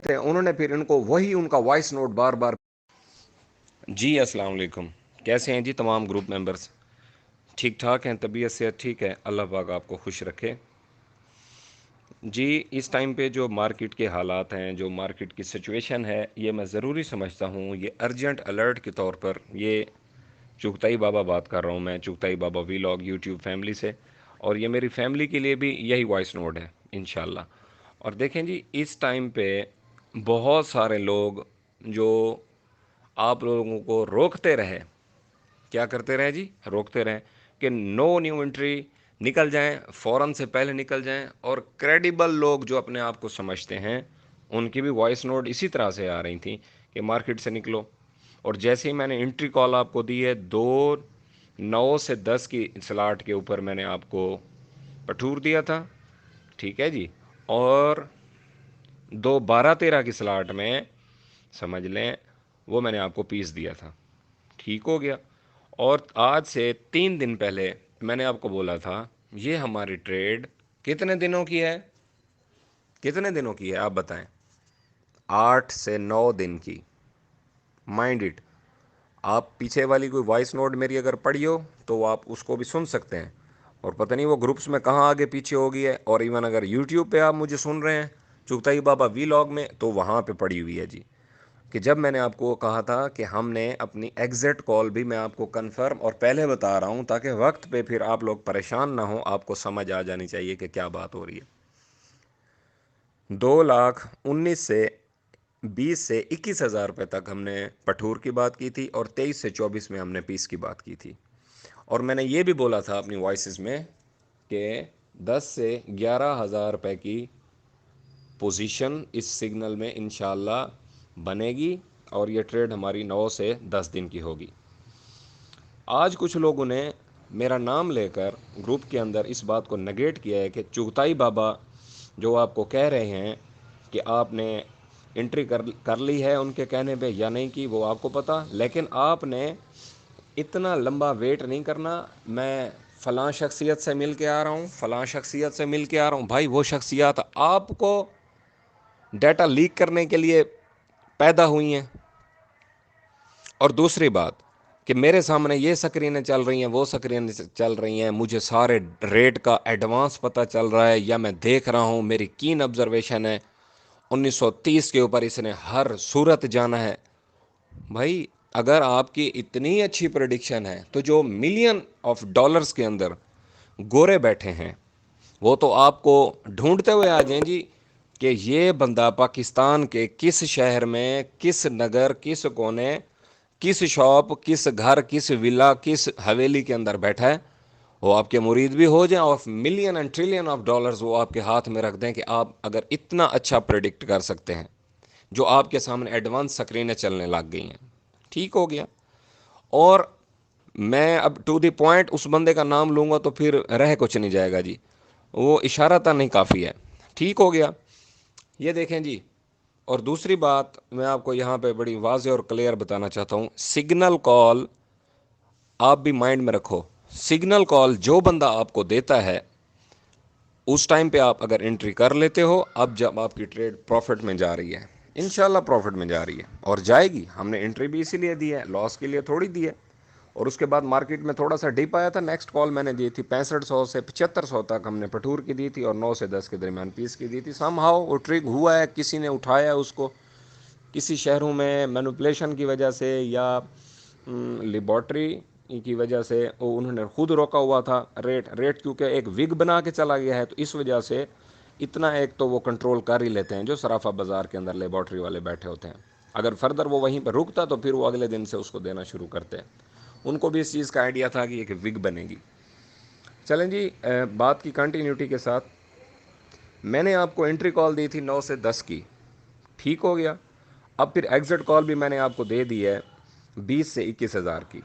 تھے انہوں نے پھر ان کو وہی ان کا وائس نوٹ بار بار. جی السلام علیکم، کیسے ہیں جی تمام گروپ ممبرس؟ ٹھیک ٹھاک ہیں؟ طبیعت صحت ٹھیک ہے؟ اللہ پاک آپ کو خوش رکھے. جی اس ٹائم پہ جو مارکیٹ کے حالات ہیں، جو مارکیٹ کی سچویشن ہے، یہ میں ضروری سمجھتا ہوں، یہ ارجنٹ الرٹ کے طور پر یہ چغتائی بابا بات کر رہا ہوں میں، چغتائی بابا ولاگ یوٹیوب فیملی سے، اور یہ میری فیملی کے لیے بھی یہی وائس نوٹ ہے انشاءاللہ. اور دیکھیں جی اس ٹائم پہ بہت سارے لوگ جو آپ لوگوں کو روکتے رہے، کیا کرتے رہے جی؟ روکتے رہے کہ نو نیو انٹری، نکل جائیں فوراً سے پہلے نکل جائیں. اور کریڈیبل لوگ جو اپنے آپ کو سمجھتے ہیں ان کی بھی وائس نوٹ اسی طرح سے آ رہی تھیں کہ مارکیٹ سے نکلو. اور جیسے ہی میں نے انٹری کال آپ کو دی ہے، 9 سے 10 کی سلاٹ کے اوپر میں نے آپ کو پٹھور دیا تھا، ٹھیک ہے جی، اور 2 12 13 کی سلاٹ میں سمجھ لیں وہ میں نے آپ کو پیس دیا تھا، ٹھیک ہو گیا. اور آج سے 3 دن پہلے میں نے آپ کو بولا تھا یہ ہماری ٹریڈ کتنے دنوں کی ہے؟ کتنے دنوں کی ہے آپ بتائیں؟ 8 سے 9 دن کی. Mind it. آپ پیچھے والی کوئی وائس نوٹ میری اگر پڑھی ہو تو آپ اس کو بھی سن سکتے ہیں، اور پتہ نہیں وہ گروپس میں کہاں آگے پیچھے ہو گئی ہے. اور ایون اگر یوٹیوب پہ آپ مجھے سن رہے ہیں چغتائی بابا ولاگ میں، تو وہاں پہ پڑھی ہوئی ہے جی، کہ جب میں نے آپ کو کہا تھا کہ ہم نے اپنی ایگزٹ کال بھی میں آپ کو کنفرم اور پہلے بتا رہا ہوں تاکہ وقت پہ پھر آپ لوگ پریشان نہ ہوں، آپ کو سمجھ آ جانی چاہیے کہ کیا بات ہو رہی ہے. 2,19,000 سے 20,000 سے 21,000 روپے تک ہم نے پٹھور کی بات کی تھی، اور 23 سے 24 میں ہم نے پیس کی بات کی تھی. اور میں نے یہ بھی بولا تھا اپنی وائسز میں کہ 10 سے 11,000 روپے کی پوزیشن اس سگنل میں انشاءاللہ بنے گی، اور یہ ٹریڈ ہماری 9 سے 10 دن کی ہوگی. آج کچھ لوگوں نے میرا نام لے کر گروپ کے اندر اس بات کو نگیٹ کیا ہے کہ چغتائی بابا جو آپ کو کہہ رہے ہیں کہ آپ نے انٹری کر لی ہے ان کے کہنے پہ یا نہیں کی، وہ آپ کو پتہ، لیکن آپ نے اتنا لمبا ویٹ نہیں کرنا. میں فلاں شخصیت سے مل کے آ رہا ہوں، فلاں شخصیت سے مل کے آ رہا ہوں. بھائی وہ شخصیات آپ کو ڈیٹا لیک کرنے کے لیے پیدا ہوئی ہیں. اور دوسری بات کہ میرے سامنے یہ سکرینیں چل رہی ہیں، وہ سکرینیں چل رہی ہیں، مجھے سارے ریٹ کا ایڈوانس پتہ چل رہا ہے، یا میں دیکھ رہا ہوں، میری کین آبزرویشن ہے 1930 کے اوپر اس نے ہر صورت جانا ہے. بھائی اگر آپ کی اتنی اچھی پریڈکشن ہے تو جو ملین آف ڈالرز کے اندر گورے بیٹھے ہیں وہ تو آپ کو ڈھونڈتے ہوئے آ جائیں جی کہ یہ بندہ پاکستان کے کس شہر میں، کس نگر، کس کونے، کس شاپ، کس گھر، کس ولا، کس حویلی کے اندر بیٹھا ہے. وہ آپ کے مرید بھی ہو جائیں اور million and trillion of dollars وہ آپ کے ہاتھ میں رکھ دیں کہ آپ اگر اتنا اچھا پریڈکٹ کر سکتے ہیں جو آپ کے سامنے ایڈوانس سکرینیں چلنے لگ گئی ہیں. ٹھیک ہو گیا. اور میں اب ٹو دی پوائنٹ اس بندے کا نام لوں گا تو پھر رہ کچھ نہیں جائے گا جی، وہ اشارہ تھا نہیں کافی ہے. ٹھیک ہو گیا. یہ دیکھیں جی. اور دوسری بات میں آپ کو یہاں پہ بڑی واضح اور کلیئر بتانا چاہتا ہوں، سگنل کال آپ بھی مائنڈ میں رکھو. سگنل کال جو بندہ آپ کو دیتا ہے اس ٹائم پہ آپ اگر انٹری کر لیتے ہو، اب جب آپ کی ٹریڈ پروفٹ میں جا رہی ہے، انشاءاللہ پروفٹ میں جا رہی ہے اور جائے گی، ہم نے انٹری بھی اسی لیے دی ہے، لاس کے لیے تھوڑی دی ہے. اور اس کے بعد مارکیٹ میں تھوڑا سا ڈپ آیا تھا، نیکسٹ کال میں نے دی تھی 6500 سے 7500 تک ہم نے پٹھور کی دی تھی، اور 9 سے 10 کے درمیان پیس کی دی تھی. سم ہاؤ وہ ٹرگ ہوا ہے، کسی نے اٹھایا اس کو، کسی شہروں میں مینوپولیشن کی وجہ سے یا لیبارٹری کی وجہ سے وہ انہوں نے خود روکا ہوا تھا ریٹ کیونکہ ایک وگ بنا کے چلا گیا ہے، تو اس وجہ سے اتنا ایک تو وہ کنٹرول کر ہی لیتے ہیں جو صرافہ بازار کے اندر لیبارٹری والے بیٹھے ہوتے ہیں. اگر فردر وہ وہیں پہ رکتا تو پھر وہ اگلے دن سے اس کو دینا شروع کرتے ہیں. ان کو بھی اس چیز کا آئیڈیا تھا کہ ایک وگ بنے گی. چلیں جی بات کی کنٹینیوٹی کے ساتھ، میں نے آپ کو انٹری کال دی تھی 9 سے 10 کی، ٹھیک ہو گیا. اب پھر ایگزٹ کال بھی میں نے آپ کو دے دی ہے 20 سے 21 ہزار کی.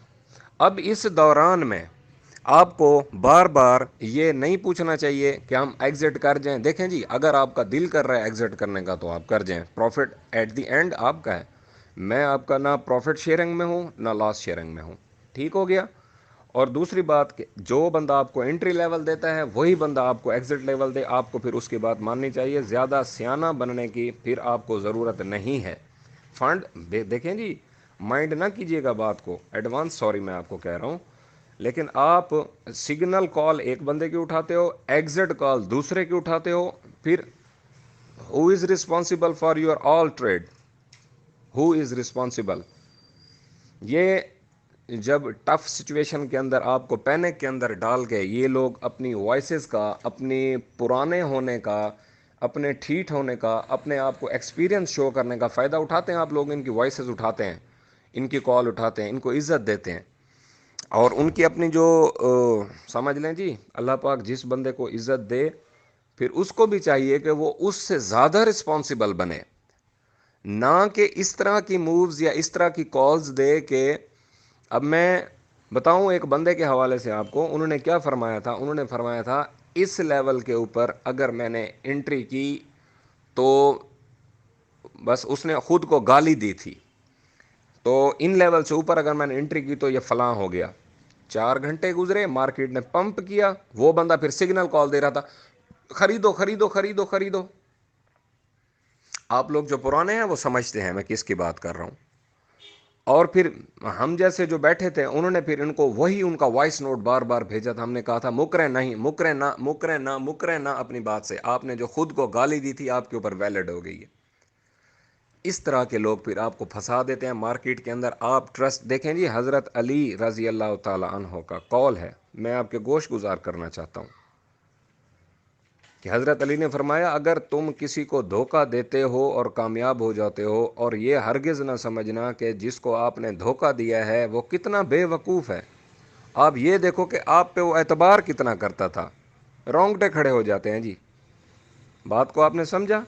اب اس دوران میں آپ کو بار بار یہ نہیں پوچھنا چاہیے کہ ہم ایگزٹ کر جائیں. دیکھیں جی اگر آپ کا دل کر رہا ہے ایگزٹ کرنے کا تو آپ کر جائیں، پروفٹ ایٹ دی اینڈ آپ کا ہے. میں آپ کا نہ پروفٹ شیئرنگ میں ہوں نہ لاس شیئرنگ میں ہوں. ٹھیک ہو گیا. اور دوسری بات کہ جو بندہ آپ کو انٹری لیول دیتا ہے وہی بندہ آپ کو ایگزٹ لیول دے، آپ کو پھر اس کی بات ماننی چاہیے. زیادہ سیانہ بننے کی پھر آپ کو ضرورت نہیں ہے. فنڈ دیکھیں جی، مائنڈ نہ کیجیے گا بات کو، ایڈوانس سوری میں آپ کو کہہ رہا ہوں، لیکن آپ سگنل کال ایک بندے کی اٹھاتے ہو، ایگزٹ کال دوسرے کی اٹھاتے ہو، پھر who is responsible for your all trade? Who is responsible? یہ جب ٹف سچویشن کے اندر آپ کو پینک کے اندر ڈال کے یہ لوگ اپنی وائسز کا، اپنی پرانے ہونے کا، اپنے ٹھیٹ ہونے کا، اپنے آپ کو ایکسپیرینس شو کرنے کا فائدہ اٹھاتے ہیں، آپ لوگ ان کی وائسز اٹھاتے ہیں، ان کی کال اٹھاتے ہیں، ان کو عزت دیتے ہیں، اور ان کی اپنی جو سمجھ لیں جی، اللہ پاک جس بندے کو عزت دے پھر اس کو بھی چاہیے کہ وہ اس سے زیادہ رسپانسبل بنے، نہ کہ اس طرح کی مووز یا اس طرح کی کالز دے کہ اب میں بتاؤں ایک بندے کے حوالے سے آپ کو، انہوں نے کیا فرمایا تھا؟ انہوں نے فرمایا تھا اس لیول کے اوپر اگر میں نے انٹری کی تو بس اس نے خود کو گالی دی تھی، تو ان لیول سے اوپر اگر میں نے انٹری کی تو یہ فلاں ہو گیا. 4 گھنٹے گزرے، مارکیٹ نے پمپ کیا، وہ بندہ پھر سگنل کال دے رہا تھا، خریدو خریدو خریدو خریدو. آپ لوگ جو پرانے ہیں وہ سمجھتے ہیں میں کس کی بات کر رہا ہوں. اور پھر ہم جیسے جو بیٹھے تھے انہوں نے پھر ان کو وہی ان کا وائس نوٹ بار بار بھیجا تھا. ہم نے کہا تھا مکرے نہیں، مکرے نہ، مکرے نہ، مکرے نہ اپنی بات سے، آپ نے جو خود کو گالی دی تھی آپ کے اوپر ویلڈ ہو گئی ہے. اس طرح کے لوگ پھر آپ کو پھنسا دیتے ہیں مارکیٹ کے اندر. آپ ٹرسٹ دیکھیں جی، حضرت علی رضی اللہ تعالی عنہ کا قول ہے، میں آپ کے گوش گزار کرنا چاہتا ہوں کہ حضرت علی نے فرمایا اگر تم کسی کو دھوکہ دیتے ہو اور کامیاب ہو جاتے ہو، اور یہ ہرگز نہ سمجھنا کہ جس کو آپ نے دھوکہ دیا ہے وہ کتنا بے وقوف ہے، آپ یہ دیکھو کہ آپ پہ وہ اعتبار کتنا کرتا تھا. رونگٹے کھڑے ہو جاتے ہیں جی. بات کو آپ نے سمجھا؟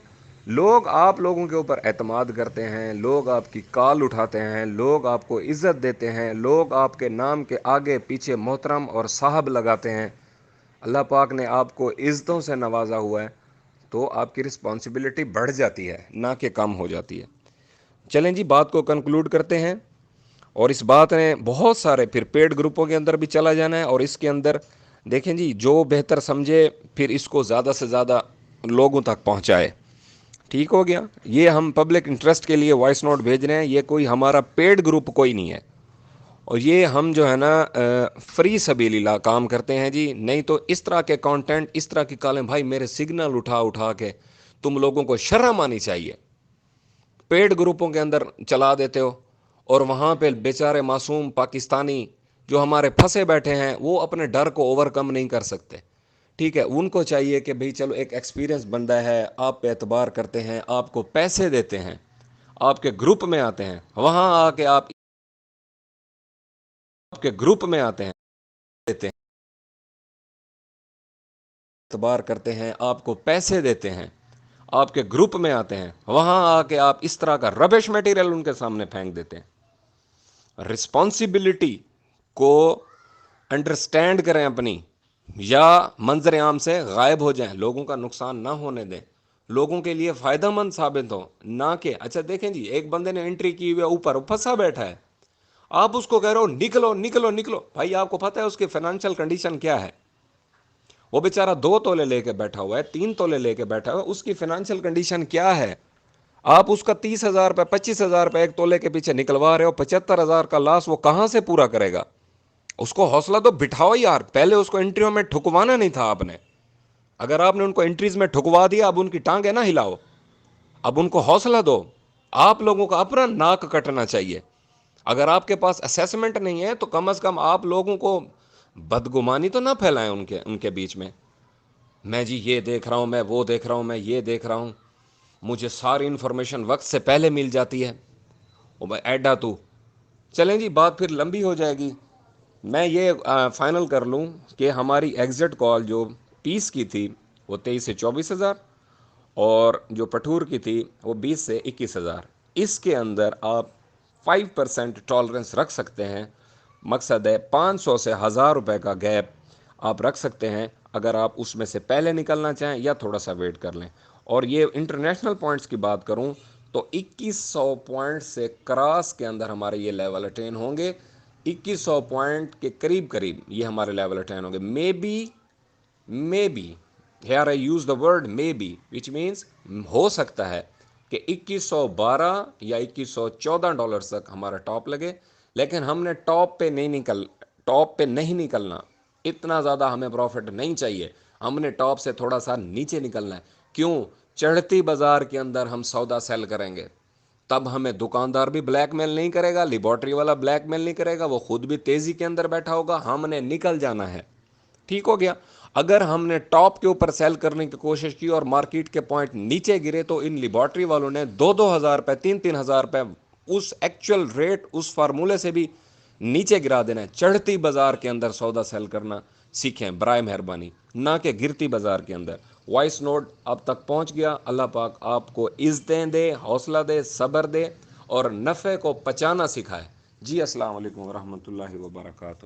لوگ آپ لوگوں کے اوپر اعتماد کرتے ہیں، لوگ آپ کی کال اٹھاتے ہیں، لوگ آپ کو عزت دیتے ہیں، لوگ آپ کے نام کے آگے پیچھے محترم اور صاحب لگاتے ہیں. اللہ پاک نے آپ کو عزتوں سے نوازا ہوا ہے تو آپ کی رسپانسبلٹی بڑھ جاتی ہے نہ کہ کم ہو جاتی ہے. چلیں جی بات کو کنکلوڈ کرتے ہیں، اور اس بات نے بہت سارے پھر پیڈ گروپوں کے اندر بھی چلا جانا ہے، اور اس کے اندر دیکھیں جی جو بہتر سمجھے پھر اس کو زیادہ سے زیادہ لوگوں تک پہنچائے. ٹھیک ہو گیا؟ یہ ہم پبلک انٹرسٹ کے لیے وائس نوٹ بھیج رہے ہیں، یہ کوئی ہمارا پیڈ گروپ کوئی نہیں ہے، اور یہ ہم جو ہے نا فری سبیل اللہ کام کرتے ہیں جی. نہیں تو اس طرح کے کانٹینٹ، اس طرح کی کالیں بھائی میرے سگنل اٹھا اٹھا کے تم لوگوں کو شرم آنی چاہیے. پیڈ گروپوں کے اندر چلا دیتے ہو، اور وہاں پہ بیچارے معصوم پاکستانی جو ہمارے پھنسے بیٹھے ہیں وہ اپنے ڈر کو اوور کم نہیں کر سکتے. ٹھیک ہے، ان کو چاہیے کہ بھئی چلو ایک ایکسپیرینس بندہ ہے، آپ پہ اعتبار کرتے ہیں، آپ کو پیسے دیتے ہیں، آپ کے گروپ میں آتے ہیں، وہاں آ کے آپ کے گروپ میں آتے ہیں، دیتے ہیں، اعتبار کرتے ہیں، آپ کو پیسے دیتے ہیں، آپ کے گروپ میں آتے ہیں، وہاں آ کے آپ اس طرح کا ربش میٹیریل ان کے سامنے پھینک دیتے ہیں. رسپانسبلٹی کو انڈرسٹینڈ کریں اپنی، یا منظر عام سے غائب ہو جائیں، لوگوں کا نقصان نہ ہونے دیں، لوگوں کے لیے فائدہ مند ثابت ہو، نہ کہ اچھا دیکھیں جی ایک بندے نے انٹری کی ہوئی اوپر پھنسا بیٹھا ہے، آپ اس کو کہہ رہے ہو نکلو نکلو نکلو. بھائی آپ کو پتہ ہے اس کی فائنینشیل کنڈیشن کیا ہے؟ وہ بیچارہ 2 تولے لے کے بیٹھا ہوا ہے، 3 تولے لے کے بیٹھا ہوا ہے، اس کی فائنینشیل کنڈیشن کیا ہے؟ آپ اس کا 30,000 روپے 25,000 روپے ایک تولے کے پیچھے نکلوا رہے ہو، 75,000 کا لاس وہ کہاں سے پورا کرے گا؟ اس کو حوصلہ تو بٹھاؤ یار. پہلے اس کو انٹریوں میں ٹھکوانا نہیں تھا آپ نے. اگر آپ نے ان کو انٹریز میں ٹھکوا دیا، اب ان کی ٹانگیں نہ ہلاؤ، اب ان کو حوصلہ دو. آپ لوگوں کا اپنا ناک کٹنا چاہیے. اگر آپ کے پاس اسیسمنٹ نہیں ہے تو کم از کم آپ لوگوں کو بدگمانی تو نہ پھیلائیں ان کے بیچ میں. میں جی یہ دیکھ رہا ہوں، میں وہ دیکھ رہا ہوں، میں یہ دیکھ رہا ہوں، مجھے ساری انفارمیشن وقت سے پہلے مل جاتی ہے. او بھائی ایڈا تو چلیں جی بات پھر لمبی ہو جائے گی. میں یہ فائنل کر لوں کہ ہماری ایگزٹ کال جو 30 کی تھی وہ 23 سے 24,000، اور جو پٹھور کی تھی وہ 20 سے 21,000. اس کے اندر آپ 5% ٹالرنس رکھ سکتے ہیں. مقصد ہے 500 سے 1,000 روپے کا گیپ آپ رکھ سکتے ہیں اگر آپ اس میں سے پہلے نکلنا چاہیں یا تھوڑا سا ویٹ کر لیں. اور یہ انٹرنیشنل پوائنٹس کی بات کروں تو 2,100 پوائنٹ سے کراس کے اندر ہمارے یہ لیول اٹین ہوں گے. 2100 پوائنٹ کے قریب قریب یہ ہمارے لیول اٹین ہوں گے. Maybe here I use the word maybe which means ہو سکتا ہے کہ 2112 یا 2114 ڈالر تک ہمارا ٹاپ لگے. لیکن ہم نے ٹاپ پہ نہیں نکلنا. اتنا زیادہ ہمیں پروفٹ نہیں چاہیے. ہم نے ٹاپ سے تھوڑا سا نیچے نکلنا ہے. کیوں؟ چڑھتی بازار کے اندر ہم سودا سیل کریں گے تب ہمیں دکاندار بھی بلیک میل نہیں کرے گا, لیبارٹری والا بلیک میل نہیں کرے گا, وہ خود بھی تیزی کے اندر بیٹھا ہوگا. ہم نے نکل جانا ہے. ٹھیک ہو گیا. اگر ہم نے ٹاپ کے اوپر سیل کرنے کی کوشش کی اور مارکیٹ کے پوائنٹ نیچے گرے تو ان لیبارٹری والوں نے 2,000 روپے 3,000 روپے اس ایکچوئل ریٹ اس فارمولے سے بھی نیچے گرا دینا ہے. چڑھتی بازار کے اندر سودا سیل کرنا سیکھیں برائے مہربانی, نہ کہ گرتی بازار کے اندر. وائس نوٹ اب تک پہنچ گیا. اللہ پاک آپ کو عزتیں دے, حوصلہ دے, صبر دے اور نفع کو پچانا سکھائے. جی السلام علیکم ورحمۃ اللہ وبرکاتہ.